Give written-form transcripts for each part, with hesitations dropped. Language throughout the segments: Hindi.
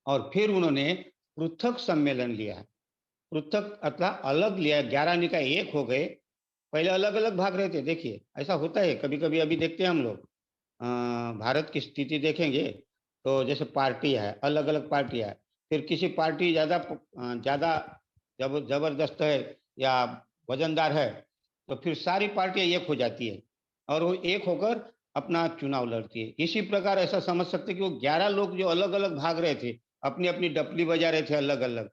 और फिर उन्होंने पृथक सम्मेलन लिया। पृथक अर्थात अलग लिया, 11 निकाय एक हो गए। पहले अलग-अलग भाग रहे थे। देखिए, ऐसा होता है कभी-कभी, अभी देखते हैं हम लोग भारत की स्थिति देखेंगे, तो जैसे पार्टी है, अलग-अलग पार्टियाँ है। फिर किसी पार्टी ज़्यादा जब ज़बरदस्त है या वज़नदार है, तो फिर सारी पार्टियाँ एक हो जाती है और वो एक होकर अपना चुनाव लड़ती है। इसी प्रकार ऐसा समझ सकते हैं कि वो 11 लोग जो अलग-अलग भाग रहे थे, अपनी-अपनी डफली बजा रहे थे अलग-अलग।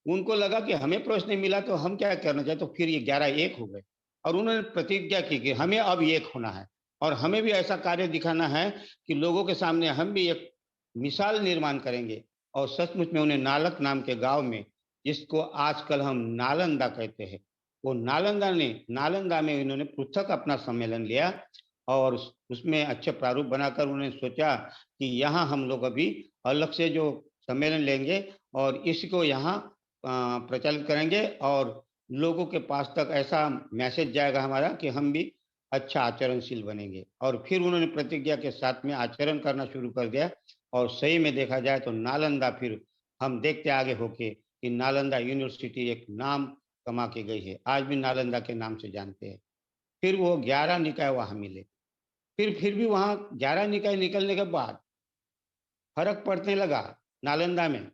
उनको लगा कि हमें प्रवेश नहीं मिला तो हम क्या करना चाहिए, तो फिर ये 11 एक हो गए और उन्होंने प्रतिज्ञा की कि हमें अब एक होना है और हमें भी ऐसा कार्य दिखाना है कि लोगों के सामने हम भी एक मिसाल निर्माण करेंगे। और सचमुच में उन्हें नालक नाम के गांव में, जिसको आजकल हम नालंदा कहते हैं, वो नालंदा में इन्होंने पृथक अपना सम्मेलन लिया और उसमें अच्छे प्रारूप बनाकर उन्होंने सोचा कि यहाँ हम लोग अभी अलग से जो सम्मेलन लेंगे और इसको यहाँ प्रचलित करेंगे और लोगों के पास तक ऐसा मैसेज जाएगा हमारा कि हम भी अच्छा आचरणशील बनेंगे। और फिर उन्होंने प्रतिज्ञा के साथ में आचरण करना शुरू कर दिया और सही में देखा जाए तो नालंदा, फिर हम देखते आगे होके कि नालंदा यूनिवर्सिटी एक नाम कमा के गई है। आज भी नालंदा के नाम से जानते हैं। फिर वो 11 निकाय वहाँ मिले। फिर भी वहाँ 11 निकाय निकलने के बाद फ़र्क पड़ने लगा नालंदा में।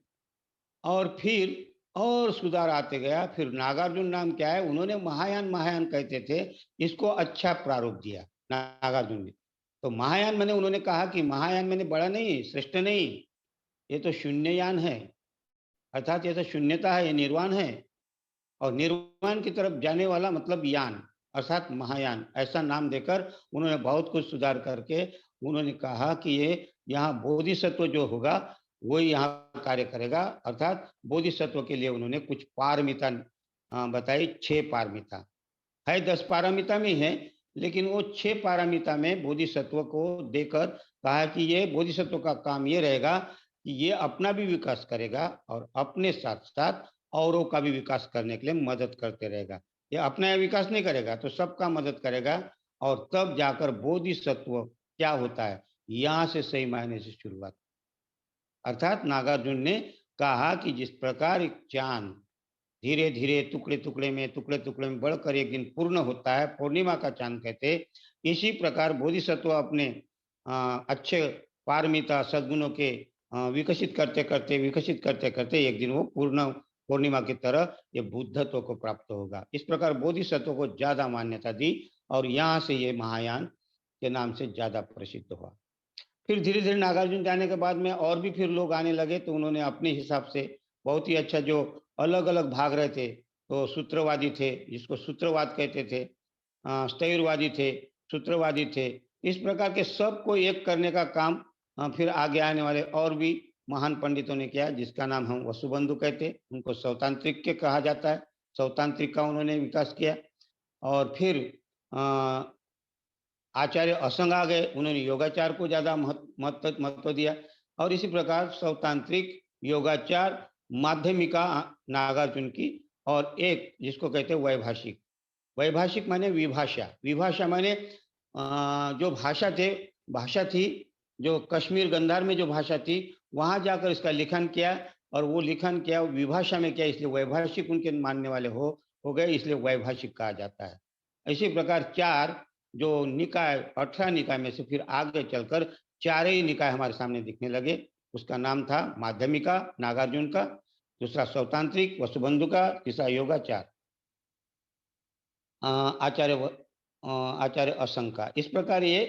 और फिर और सुधार आते गया। फिर नागार्जुन नाम क्या है, उन्होंने महायान महायान कहते थे, इसको अच्छा प्रारूप दिया नागार्जुन ने। तो महायान माने उन्होंने कहा कि महायान माने बड़ा नहीं, श्रेष्ठ नहीं, ये तो शून्ययान है, अर्थात ये तो शून्यता है, ये निर्वाण है और निर्वाण की तरफ जाने वाला मतलब यान, अर्थात महायान, ऐसा नाम देकर उन्होंने बहुत कुछ सुधार करके उन्होंने कहा कि ये यहाँ बोधिसत्व जो होगा वही यहाँ कार्य करेगा। अर्थात बोधिसत्व के लिए उन्होंने कुछ पारमिता बताई। 6 पारमिता है, 10 पारमिता में है, लेकिन वो 6 पारमिता में बोधिसत्व को देकर कहा कि ये बोधिसत्व का काम ये रहेगा कि ये अपना भी विकास करेगा और अपने साथ साथ औरों का भी विकास करने के लिए मदद करते रहेगा। ये अपना विकास नहीं करेगा तो सबका मदद करेगा और तब जाकर बोधिसत्व क्या होता है, यहाँ से सही मायने से शुरुआत। अर्थात नागार्जुन ने कहा कि जिस प्रकार एक चांद धीरे धीरे टुकड़े टुकड़े में बढ़कर एक दिन पूर्ण होता है, पूर्णिमा का चांद कहते हैं, इसी प्रकार बोधिसत्व अपने अच्छे पारमिता सद्गुणों के विकसित करते करते एक दिन वो पूर्ण पूर्णिमा की तरह ये बुद्धत्व को प्राप्त होगा। इस प्रकार बोधिसत्व को ज्यादा मान्यता दी और यहाँ से ये महायान के नाम से ज्यादा प्रसिद्ध हुआ। फिर धीरे-धीरे नागार्जुन जाने के बाद में और भी फिर लोग आने लगे, तो उन्होंने अपने हिसाब से बहुत ही अच्छा, जो अलग-अलग भाग रहे थे, तो सूत्रवादी थे, जिसको सूत्रवाद कहते थे, स्थैर्यवादी थे, सूत्रवादी थे। इस प्रकार के सबको एक करने का काम फिर आगे आने वाले और भी महान पंडितों ने किया, जिसका नाम हम वसुबंधु कहते हैं। उनको सौतांत्रिक के कहा जाता है। सौतांत्रिक का उन्होंने विकास किया और फिर अ, आचार्य असंग आ गए, उन्होंने योगाचार को ज्यादा महत्व महत्व दिया और इसी प्रकार सौतांत्रिक, योगाचार, माध्यमिका नागार्जुन की और एक जिसको कहते हैं वैभाषिक। वैभाषिक माने विभाषा, विभाषा माने जो भाषा थी, जो कश्मीर गंधार में जो भाषा थी, वहां जाकर इसका लिखन किया और वो लिखन किया विभाषा में किया, इसलिए वैभाषिक उनके मानने वाले हो गए, इसलिए वैभाषिक कहा जाता है। इसी प्रकार चार जो निकाय, 18 निकाय में से फिर आगे चलकर चार ही निकाय हमारे सामने दिखने लगे। उसका नाम था माध्यमिका नागार्जुन का, दूसरा सौतांत्रिक वसुबंधु का, तीसरा योगाचार आचार्य आचार्य असंग का। इस प्रकार ये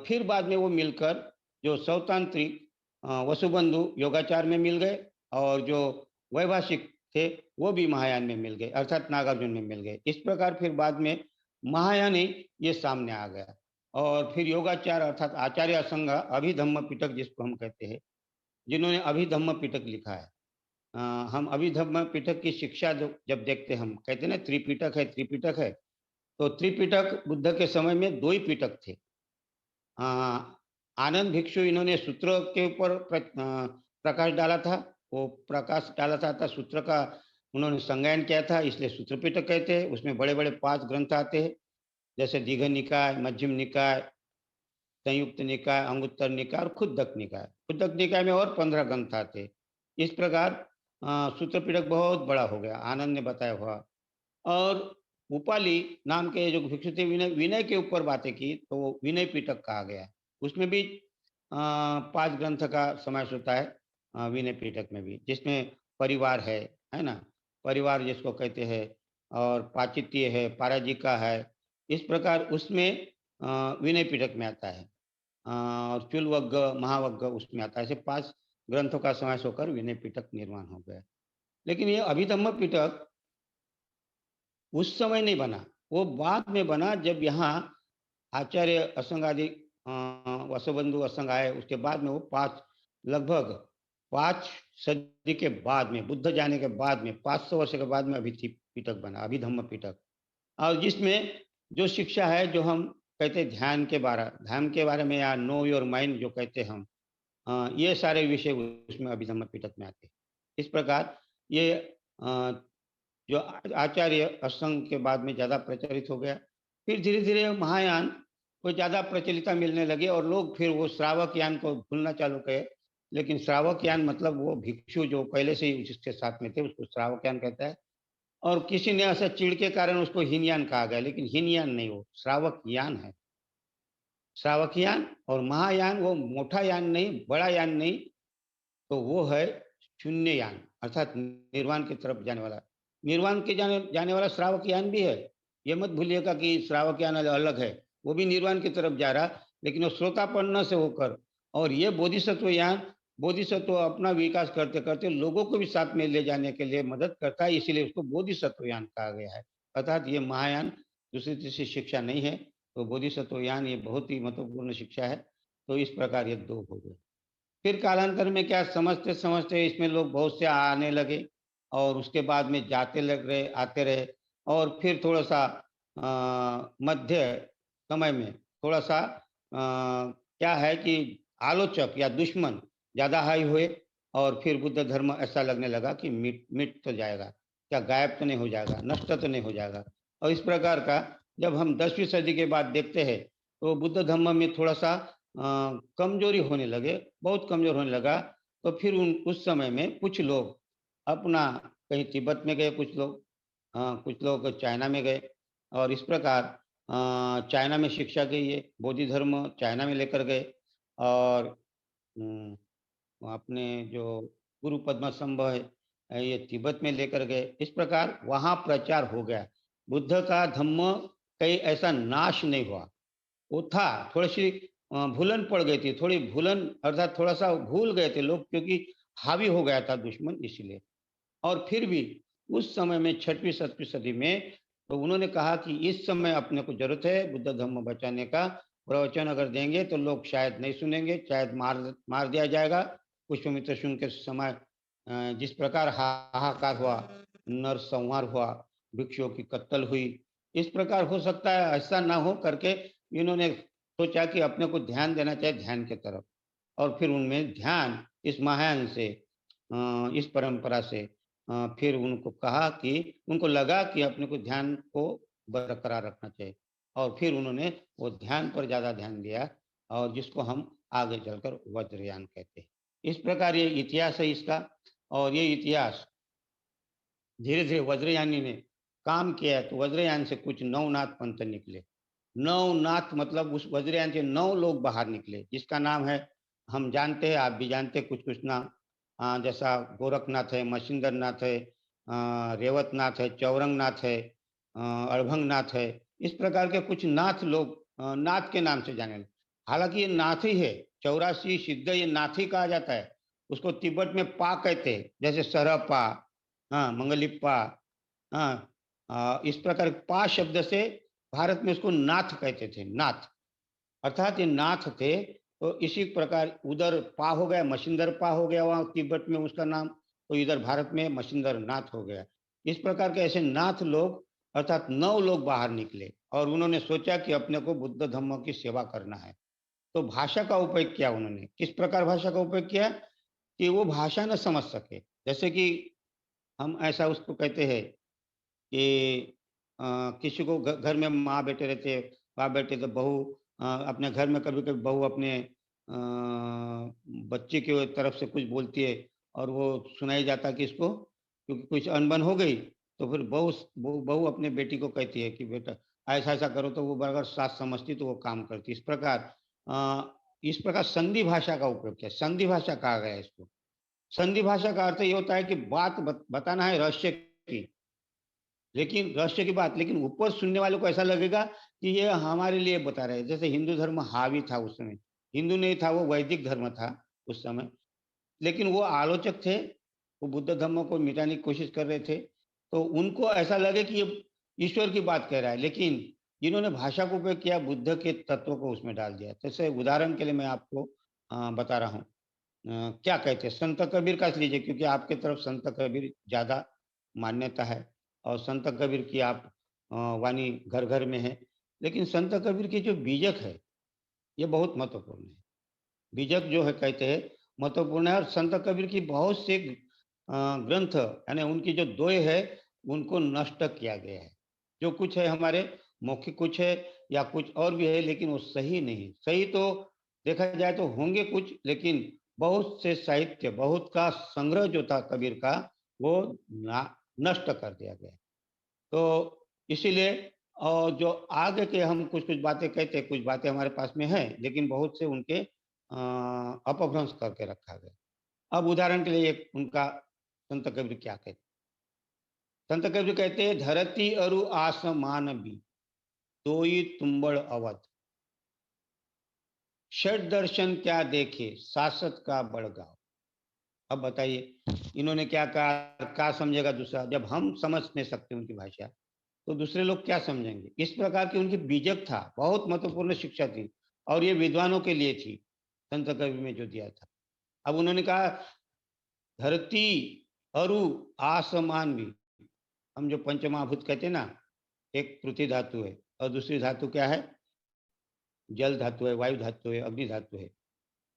फिर बाद में वो मिलकर जो सौतांत्रिक वसुबंधु योगाचार में मिल गए और जो वैभाषिक थे वो भी महायान में मिल गए, अर्थात नागार्जुन में मिल गए। इस प्रकार फिर बाद में महायानी ये सामने आ गया और फिर योगाचार अर्थात आचार्य असंग अभिधम्म पिटक जिसको हम कहते हैं, जिन्होंने अभिधम्म पिटक लिखा है। अ, हम अभिधम्म पिटक की शिक्षा जब देखते हैं, हम कहते हैं ना त्रिपिटक है त्रिपिटक है, तो त्रिपिटक बुद्ध के समय में दो ही पिटक थे। अ, आनंद भिक्षु इन्होंने सूत्र के ऊपर प्रकाश डाला था, वो प्रकाश डाला था सूत्र का, उन्होंने संज्ञान किया था, इसलिए सूत्र पिटक कहते हैं। उसमें बड़े बड़े 5 ग्रंथ आते हैं, जैसे दीघ निकाय, मध्यम निकाय, संयुक्त निकाय, अंगुत्तर निकाय और खुद्दक निकाय। खुद्दक निकाय में और 15 ग्रंथ आते हैं। इस प्रकार सूत्र पिटक बहुत बड़ा हो गया, आनंद ने बताया हुआ। और उपाली नाम के जो भिक्षु थे, विनय विनय के ऊपर बातें की, तो वो विनय पिटक कहा गया। उसमें भी 5 ग्रंथ का समावेश होता है, विनय पिटक में भी, जिसमें परिवार है ना? परिवार जिसको कहते हैं, और पाचित्य है, पराजिका है, इस प्रकार उसमें विनय पिटक में आता है। और चुलवग्ग, महावग्ग उसमें आता है। ऐसे 5 ग्रंथों का समावेश होकर विनय पिटक निर्माण हो गया। लेकिन ये अभिधम्म पिटक उस समय नहीं बना, वो बाद में बना, जब यहाँ आचार्य असंग आदि वसुबंधु असंग आए, उसके बाद में वो 5 लगभग 5 सदी के बाद में, बुद्ध जाने के बाद में, 500 वर्ष के बाद में पिटक बना, अभिधम्म पिटक। और जिसमें जो शिक्षा है, जो हम कहते हैं ध्यान के बारे में, या नो योर माइंड जो कहते हैं हम, ये सारे विषय उसमें अभिधम्म पिटक में आते हैं। इस प्रकार ये जो आचार्य असंग के बाद में ज़्यादा प्रचलित हो गया। फिर धीरे-धीरे महायान को ज़्यादा प्रचलितता मिलने लगी, और लोग फिर वो श्रावक यान को भूलना चालू किए। लेकिन श्रावक यान मतलब वो भिक्षु जो पहले से ही जिसके साथ में थे, उसको श्रावक यान कहता है। और किसी ने ऐसा चिढ़ के कारण उसको हीनयान कहा गया, लेकिन हीनयान नहीं, वो श्रावक यान है। श्रावक यान और महायान, वो मोटा यान नहीं, बड़ा यान नहीं, तो वो है शून्य यान, अर्थात निर्वाण की तरफ जाने वाला। निर्वाण के जाने जाने वाला श्रावक यान भी है। ये मत भूलिएगा कि श्रावक यान अलग है, वो भी निर्वाण की तरफ जा रहा, लेकिन वो श्रोतापन्न से होकर। और ये बोधिसत्व यान, बोधिसत्व अपना विकास करते-करते लोगों को भी साथ में ले जाने के लिए मदद करता है, इसीलिए उसको बोधिसत्व यान कहा गया है। अर्थात ये महायान दूसरी-तीसरी शिक्षा नहीं है, तो बोधिसत्व यान ये बहुत ही महत्वपूर्ण शिक्षा है। तो इस प्रकार ये 2 हो गए। फिर कालांतर में क्या, समझते-समझते इसमें लोग बहुत से आने लगे, और उसके बाद में जाते लग रहे, आते रहे। और फिर थोड़ा-सा मध्य समय में थोड़ा-सा क्या है कि आलोचक या दुश्मन ज़्यादा हावी हुए, और फिर बुद्ध धर्म ऐसा लगने लगा कि मिट मिट तो जाएगा, क्या गायब तो नहीं हो जाएगा, नष्ट तो नहीं हो जाएगा। और इस प्रकार का जब हम 10वीं सदी के बाद देखते हैं, तो बुद्ध धर्म में थोड़ा-सा कमजोरी होने लगे, बहुत कमज़ोर होने लगा। तो फिर उस समय में कुछ लोग अपना कहीं तिब्बत में गए, कुछ लोग चाइना में गए, और इस प्रकार चाइना में शिक्षा की ये बोधि धर्म चाइना में लेकर गए। और उम, अपने जो गुरु पद्मसंभव है, ये तिब्बत में लेकर गए। इस प्रकार वहाँ प्रचार हो गया। बुद्ध का धम्म कहीं ऐसा नाश नहीं हुआ। वो था, थोड़ी-सी भूलन पड़ गई थी, थोड़ी भूलन, अर्थात थोड़ा-सा भूल गए थे लोग, क्योंकि हावी हो गया था दुश्मन, इसलिए। और फिर भी उस समय में 6वीं 7वीं सदी में, तो उन्होंने कहा कि इस समय अपने को ज़रूरत है बुद्ध धम्म बचाने का। प्रवचन अगर देंगे तो लोग शायद नहीं सुनेंगे, शायद मार मार दिया जाएगा। पुष्यमित्र शुंग के समय जिस प्रकार हाहाकार हुआ, नरसंहार हुआ, भिक्षुओं की कत्ल हुई, इस प्रकार हो सकता है ऐसा ना हो करके इन्होंने सोचा कि अपने को ध्यान देना चाहिए ध्यान की तरफ। और फिर उनमें ध्यान इस महायान से, इस परंपरा से, फिर उनको कहा कि उनको लगा कि अपने को ध्यान को बरकरार रखना चाहिए, और फिर उन्होंने वो ध्यान पर ज़्यादा ध्यान दिया, और जिसको हम आगे चलकर वज्रयान कहते हैं। इस प्रकार ये इतिहास है इसका। और ये इतिहास धीरे-धीरे वज्रयानी ने काम किया, तो वज्रयान से कुछ नवनाथ पंथ निकले। नवनाथ मतलब उस वज्रयान से 9 लोग बाहर निकले, जिसका नाम है, हम जानते हैं, आप भी जानते हैं कुछ-कुछ नाम, जैसा गोरखनाथ है, मच्छिंद्रनाथ है, रेवतनाथ है, चौरंगनाथ है, अड़भंगनाथ है। इस प्रकार के कुछ नाथ लोग नाथ के नाम से जाने लगे। हालाँकि ये नाथ ही है, 84 सिद्ध ये नाथ ही कहा जाता है। उसको तिब्बत में पा कहते हैं, जैसे सरपा, हाँ, मंगलिप्पा, हाँ, इस प्रकार पा शब्द से भारत में उसको नाथ कहते थे, नाथ। अर्थात ये नाथ थे, तो इसी प्रकार उधर पा हो गया, मच्छिंदर पा हो गया वहाँ तिब्बत में उसका नाम, तो इधर भारत में मच्छिंदर नाथ हो गया। इस प्रकार के ऐसे नाथ लोग, अर्थात 9 लोग बाहर निकले, और उन्होंने सोचा कि अपने को बुद्ध धम्म की सेवा करना है। तो भाषा का उपयोग किया उन्होंने, किस प्रकार भाषा का उपयोग किया? कि वो भाषा न समझ सके। जैसे कि हम ऐसा उसको कहते हैं कि किसी को घर में माँ बेटे रहते, बाप बेटे, तो बहू अपने घर में कभी-कभी बहू अपने बच्चे की तरफ से कुछ बोलती है, और वो सुनाई जाता किसको, क्योंकि कुछ अनबन हो गई तो फिर बहू बहू बहू अपने बेटी को कहती है कि बेटा ऐसा ऐसा करो, तो वो अगर सास समझती तो वो काम करती। इस प्रकार संधि भाषा का उपयोग किया, संधि भाषा कहा गया है इसको। संधि भाषा का अर्थ ये होता है कि बात बताना है रहस्य की, लेकिन रहस्य की बात, लेकिन ऊपर सुनने वाले को ऐसा लगेगा कि ये हमारे लिए बता रहे हैं। जैसे हिंदू धर्म हावी था उस समय, हिंदू नहीं था, वो वैदिक धर्म था उस समय, लेकिन वो आलोचक थे, वो बुद्ध धर्म को मिटाने की कोशिश कर रहे थे, तो उनको ऐसा लगे कि ये ईश्वर की बात कह रहा है, लेकिन इन्होंने भाषा को उपयोग किया, बुद्ध के तत्व को उसमें डाल दिया। जैसे उदाहरण के लिए मैं आपको बता रहा हूँ। क्या कहते हैं, संत कबीर का लीजिए, क्योंकि आपके तरफ संत कबीर ज़्यादा मान्यता है और संत कबीर की आप वाणी घर-घर में है। लेकिन संत कबीर के जो बीजक है, ये बहुत महत्वपूर्ण है। बीजक जो है कहते हैं महत्वपूर्ण है, और संत कबीर की बहुत से ग्रंथ यानी उनकी जो दोहे है, उनको नष्ट किया गया है। जो कुछ है हमारे मौखिक कुछ है या कुछ और भी है, लेकिन वो सही नहीं। सही तो देखा जाए तो होंगे कुछ, लेकिन बहुत से साहित्य, बहुत का संग्रह जो था कबीर का, वो ना नष्ट कर दिया गया। तो इसीलिए जो आगे के हम कुछ-कुछ बातें कहते हैं, कुछ बातें हमारे पास में हैं, लेकिन बहुत से उनके अपभ्रंश करके रखा गया। अब उदाहरण के लिए एक उनका संत कबीर क्या कहते हैं? संत कबीर कहते हैं, धरती अरु आसमान भी, दोई तुंबड़ अवध, षट दर्शन क्या देखे, सासत का बड़गांव। अब बताइए इन्होंने क्या कहा, क्या समझेगा दूसरा? जब हम समझ नहीं सकते उनकी भाषा, तो दूसरे लोग क्या समझेंगे? इस प्रकार की उनकी बीजक था, बहुत महत्वपूर्ण शिक्षा थी, और ये विद्वानों के लिए थी, संत कबीर में जो दिया था। अब उन्होंने कहा, धरती अरु आसमान भी, हम जो पंचमहाभूत कहते हैं ना, एक पृथ्वी धातु है और दूसरी धातु क्या है? जल धातु है, वायु धातु है, अग्नि धातु है।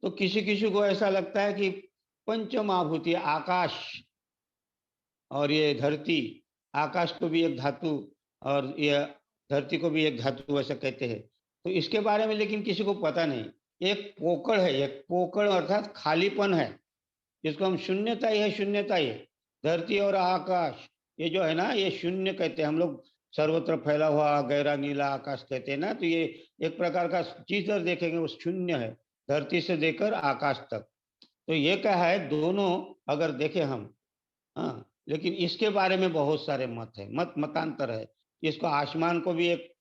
तो किसी किसी को ऐसा लगता है कि पंचमहाभूत ये आकाश और ये धरती, आकाश को भी एक धातु और ये धरती को भी एक धातु ऐसा कहते हैं। तो इसके बारे में लेकिन किसी को पता नहीं। एक पोकड़ है, एक पोकड़ अर्थात खालीपन है, जिसको हम शून्यता ही है, शून्यता ही है। धरती और आकाश, ये जो है ना, ये शून्य कहते हैं हम लोग। सर्वत्र फैला हुआ गहरा नीला आकाश कहते हैं ना, तो ये एक प्रकार का चीज अगर देखेंगे वो शून्य है, धरती से लेकर आकाश तक। तो ये क्या है, दोनों अगर देखें हम, हाँ, लेकिन इसके बारे में बहुत सारे मत है, मतांतर है। इसको आसमान को भी एक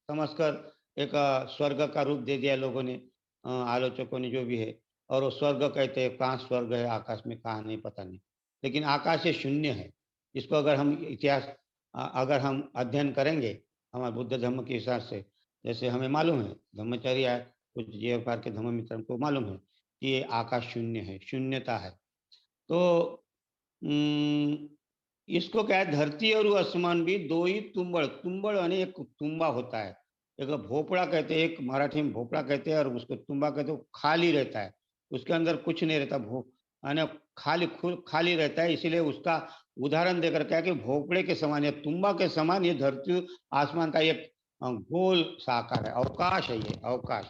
समझकर एक स्वर्ग का रूप दे दिया लोगों ने, आलोचकों ने जो भी है, और वो स्वर्ग कहते हैं, कहाँ स्वर्ग है आकाश में, कहाँ नहीं पता नहीं। लेकिन आकाश ये शून्य है। इसको अगर हम इतिहास अगर हम अध्ययन करेंगे हमारे बुद्ध धर्म के हिसाब से, जैसे हमें मालूम है, ब्रह्मचर्य है, कुछ जीवकार के धर्म मित्र को मालूम है कि ये आकाश शून्य है, शून्यता है। तो उम, इसको क्या है, धरती और आसमान भी दो ही तुंबड़, तुंबड़ यानी एक तुम्बा होता है, एक भोपड़ा कहते हैं, एक मराठी में भोपड़ा कहते हैं और उसको तुम्बा कहते हैं। वो खाली रहता है, उसके अंदर कुछ नहीं रहता, भो यानी खाली रहता है। इसीलिए उसका उदाहरण देकर क्या है कि भोपड़े के समान या तुम्बा के समान ये धरती आसमान का एक गोल सा आकार है, अवकाश है ये, अवकाश।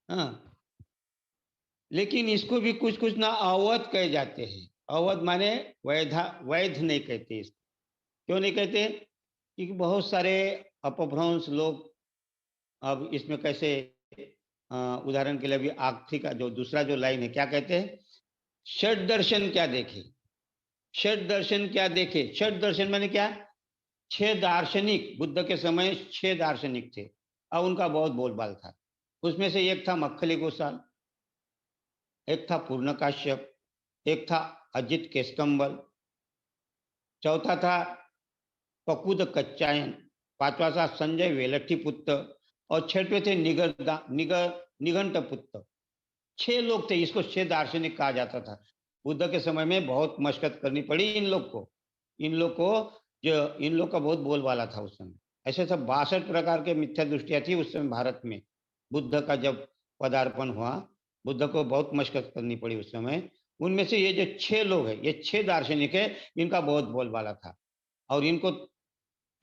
हाँ, लेकिन इसको भी कुछ कुछ ना अवध कहे जाते हैं। अवध माने वैध नहीं कहते इसको। क्यों नहीं कहते? क्योंकि बहुत सारे अपभ्रंश लोग, अब इसमें कैसे, उदाहरण के लिए अभी आखिरी का जो दूसरा जो लाइन है, क्या कहते हैं? षट दर्शन क्या देखे, षट दर्शन क्या देखे। षट दर्शन माने क्या? छह दार्शनिक, बुद्ध के समय छह दार्शनिक थे और उनका बहुत बोलबाल था। उसमें से एक था मक्खली गोसाल, एक था पूर्ण काश्यप, एक था अजित केस्तंबल, चौथा था पकुद कच्चायन, पांचवा था संजय वेलट्ठी पुत्र, और छठवे थे निघंट पुत्र। छह लोग थे, इसको छह दार्शनिक कहा जाता था। बुद्ध के समय में बहुत मशक्कत करनी पड़ी इन लोग को, जो इन लोग का बहुत बोलबाला था उस समय। ऐसे सब 62 प्रकार के मिथ्या दृष्टियां थी उस समय भारत में। बुद्ध का जब पदार्पण हुआ, बुद्ध को बहुत मशक्कत करनी पड़ी उस समय। उनमें से ये जो छह लोग हैं, ये छह दार्शनिक है, इनका बहुत बोलबाला था। और इनको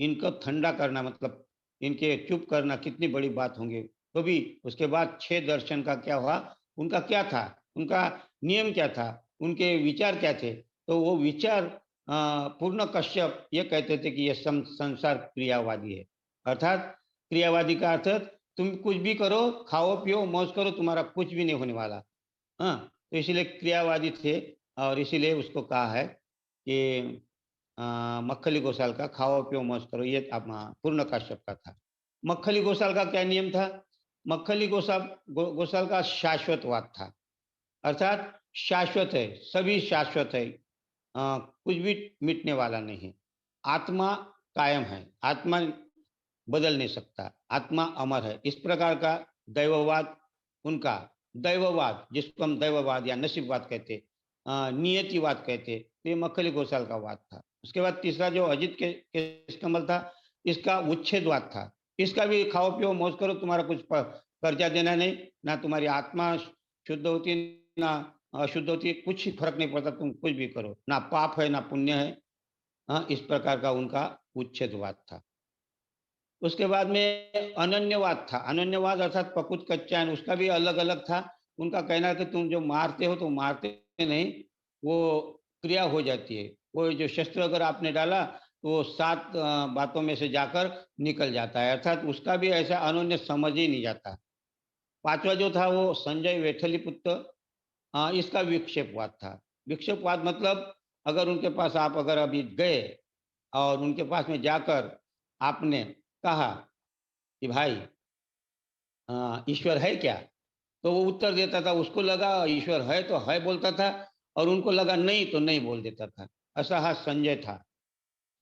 इनको ठंडा करना, मतलब इनके चुप करना कितनी बड़ी बात होंगी। तो भी उसके बाद छह दर्शन का क्या हुआ, उनका क्या था, उनका नियम क्या था? उनके विचार क्या थे? तो वो विचार पूर्ण कश्यप ये कहते थे कि ये संसार क्रियावादी है। अर्थात क्रियावादी का अर्थ तुम कुछ भी करो, खाओ पियो मौज करो, तुम्हारा कुछ भी नहीं होने वाला। हाँ, तो इसीलिए क्रियावादी थे और इसीलिए उसको कहा है कि मक्खली गोसाल का खाओ पियो मौज करो, ये पूर्ण काश्यप का था। मक्खली गोसाल का क्या नियम था? मक्खली गोसाल का शाश्वतवाद था। अर्थात शाश्वत है, सभी शाश्वत है, कुछ भी मिटने वाला नहीं है। आत्मा कायम है, आत्मा बदल नहीं सकता, आत्मा अमर है। इस प्रकार का दैववाद उनका, दैववाद जिसको हम दैववाद या नसीबवाद कहते, नियतिवाद कहते, तो ये मक्खली गोसाल का वाद था। उसके बाद तीसरा जो अजित के केशकमल था, इसका उच्छेदवाद था। इसका भी खाओ पियो मौज करो, तुम्हारा कुछ कर्जा देना नहीं, ना तुम्हारी आत्मा शुद्ध होती ना अशुद्ध होती, कुछ ही फर्क नहीं पड़ता, तुम कुछ भी करो, ना पाप है ना पुण्य है। हाँ, इस प्रकार का उनका उच्छेदवाद था। उसके बाद में अनन्यवाद था। अनन्यवाद अर्थात पकुत कच्चा, उसका भी अलग अलग था। उनका कहना है कि तुम जो मारते हो तो मारते नहीं, वो क्रिया हो जाती है। वो जो शस्त्र अगर आपने डाला तो वो 7 बातों में से जाकर निकल जाता है, अर्थात उसका भी ऐसा अनन्य समझ ही नहीं जाता। पांचवा जो था वो संजय वेठली पुत्र, इसका विक्षेपवाद था। विक्षेपवाद मतलब अगर उनके पास आप अगर अभी गए और उनके पास में जाकर आपने कहा कि भाई ईश्वर है क्या? तो वो उत्तर देता था, उसको लगा ईश्वर है तो है बोलता था, और उनको लगा नहीं तो नहीं बोल देता था। ऐसा हा संजय था।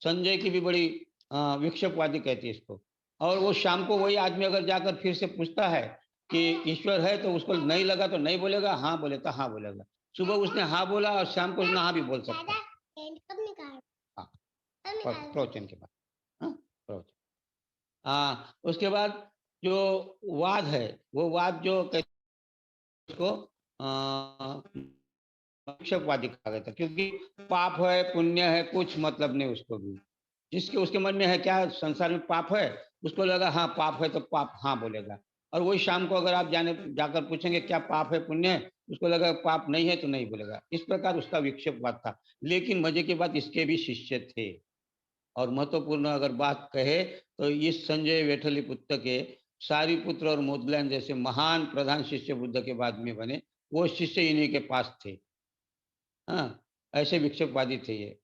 संजय की भी बड़ी विक्षेपवादी कहती है इसको। और वो शाम को वही आदमी अगर जाकर फिर से पूछता है कि ईश्वर है, तो उसको नहीं लगा तो नहीं बोलेगा, हाँ बोले तो हाँ बोलेगा। सुबह उसने हाँ बोला और शाम को उसने हाँ भी बोल सकता है। हाँ, प्रवचन के बाद। हाँ, प्रवचन। उसके बाद जो वाद है, वो वाद जो कहते हैं उसको पक्षपाती कहा गया था, क्योंकि पाप है पुण्य है कुछ मतलब नहीं उसको भी। जिसके उसके मन में है क्या संसार में पाप है, उसको लगा हाँ पाप है तो पाप हाँ बोलेगा। और वही शाम को अगर आप जाकर पूछेंगे क्या पाप है पुण्य है, उसको लगा पाप नहीं है तो नहीं बोलेगा। इस प्रकार उसका विक्षेपवाद था। लेकिन मजे की बात, इसके भी शिष्य थे। और महत्वपूर्ण अगर बात कहे तो इस संजय वेठली पुत्र के सारीपुत्र और मोदलान जैसे महान प्रधान शिष्य बुद्ध के बाद में बने, वो शिष्य इन्हीं के पास थे। हाँ, ऐसे विक्षेपवादी थे ये।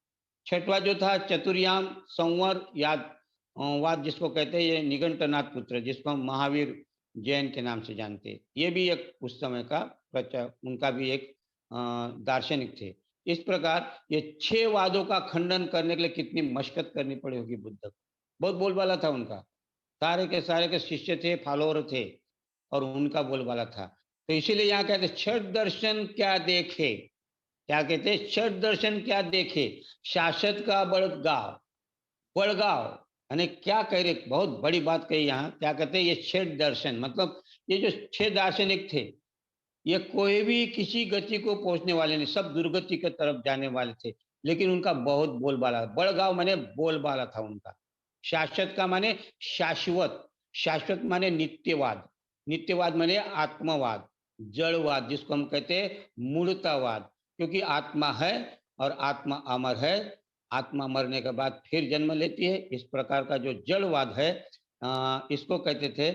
छठवा जो था चतुर्याम संवर याद वाद जिसको कहते हैं, ये निगंटनाथ पुत्र जिसको हम महावीर जैन के नाम से जानते हैं, ये भी एक उस समय का उनका भी एक दार्शनिक थे। इस प्रकार ये 6 वादों का खंडन करने के लिए कितनी मशक्कत करनी पड़ी होगी बुद्ध को। बहुत बोलबाला था उनका, सारे के शिष्य थे, फॉलोअर थे, और उनका बोलबाला था। तो इसीलिए यहाँ कहते छठ दर्शन क्या देखे, क्या कहते हैं छठ दर्शन क्या देखे, शासक का बड़गांव, बड़गांव यानी क्या कह रहे, बहुत बड़ी बात कही यहाँ। क्या कहते हैं ये छठ दर्शन मतलब ये जो 6 दार्शनिक थे, ये कोई भी किसी गति को पहुंचने वाले नहीं, सब दुर्गति की तरफ जाने वाले थे। लेकिन उनका बहुत बोलबाला, बड़गांव माने बोलबाला था उनका। शाश्वत का माने शाश्वत, शाश्वत माने नित्यवाद, नित्यवाद माने आत्मवाद, जड़वाद जिसको हम कहते हैं मूर्तवाद, क्योंकि आत्मा है और आत्मा अमर है, आत्मा मरने के बाद फिर जन्म लेती है। इस प्रकार का जो जड़वाद है, इसको कहते थे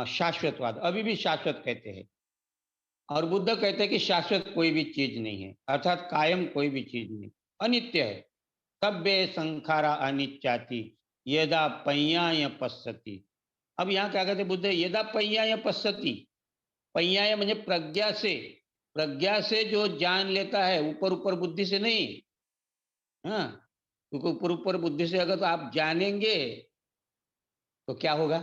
शाश्वतवाद, अभी भी शाश्वत कहते हैं। और बुद्ध कहते हैं कि शाश्वत कोई भी चीज नहीं है, अर्थात कायम कोई भी चीज नहीं, अनित्य है। सभ्य संखारा अनित्याति यदा पय्याय पश्यति। अब यहाँ क्या कहते बुद्ध, यदा पय्याय पश्यति, पय्याय म्हणजे प्रज्ञा से, प्रज्ञा से जो जान लेता है, ऊपर ऊपर बुद्धि से नहीं। हाँ, क्योंकि ऊपर ऊपर बुद्धि से अगर तो आप जानेंगे तो क्या होगा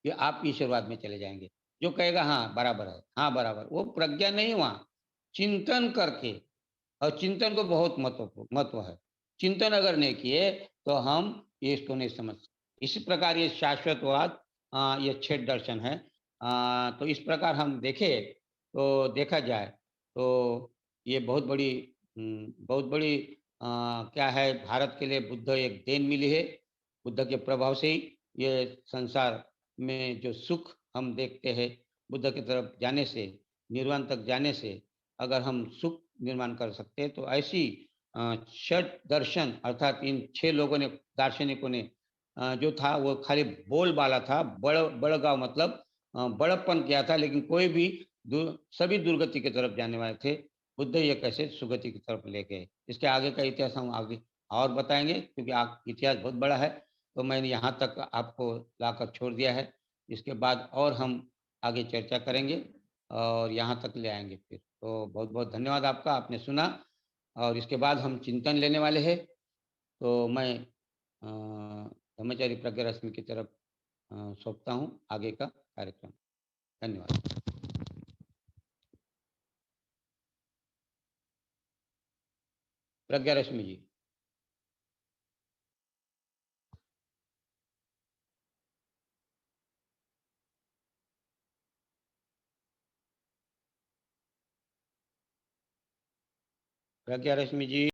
कि आप ईश्वरवाद में चले जाएंगे। जो कहेगा हाँ बराबर है, हाँ बराबर, वो प्रज्ञा नहीं, वहां चिंतन करके, और चिंतन को बहुत महत्व है। चिंतन अगर नहीं किए तो हम ये इसको नहीं समझ सकते। इसी प्रकार ये शाश्वतवाद, ये छठ दर्शन है। तो इस प्रकार हम देखे तो देखा जाए तो ये बहुत बड़ी क्या है, भारत के लिए बुद्ध एक देन मिली है। बुद्ध के प्रभाव से ही ये संसार में जो सुख हम देखते हैं, बुद्ध की तरफ जाने से, निर्वाण तक जाने से, अगर हम सुख निर्माण कर सकते हैं, तो ऐसी षट दर्शन अर्थात इन 6 लोगों ने दार्शनिकों ने जो था वो खाली बोलबाला था, बड़गाँव मतलब बड़प्पन किया था, लेकिन कोई भी दु सभी दुर्गति की तरफ जाने वाले थे। बुद्ध ये कैसे सुगति की तरफ ले गए। इसके आगे का इतिहास हम आगे और बताएँगे, क्योंकि इतिहास बहुत बड़ा है, तो मैंने यहाँ तक आपको लाकर छोड़ दिया है। इसके बाद और हम आगे चर्चा करेंगे और यहाँ तक ले आएँगे फिर। तो बहुत-बहुत धन्यवाद आपका, आपने सुना और इसके बाद हम चिंतन लेने वाले हैं। तो मैं ब्रह्मचारी प्रज्ञा रश्मि की तरफ सौंपता हूँ आगे का कार्यक्रम। धन्यवाद। प्रज्ञा रश्मि जी। प्रज्ञा रश्मि जी।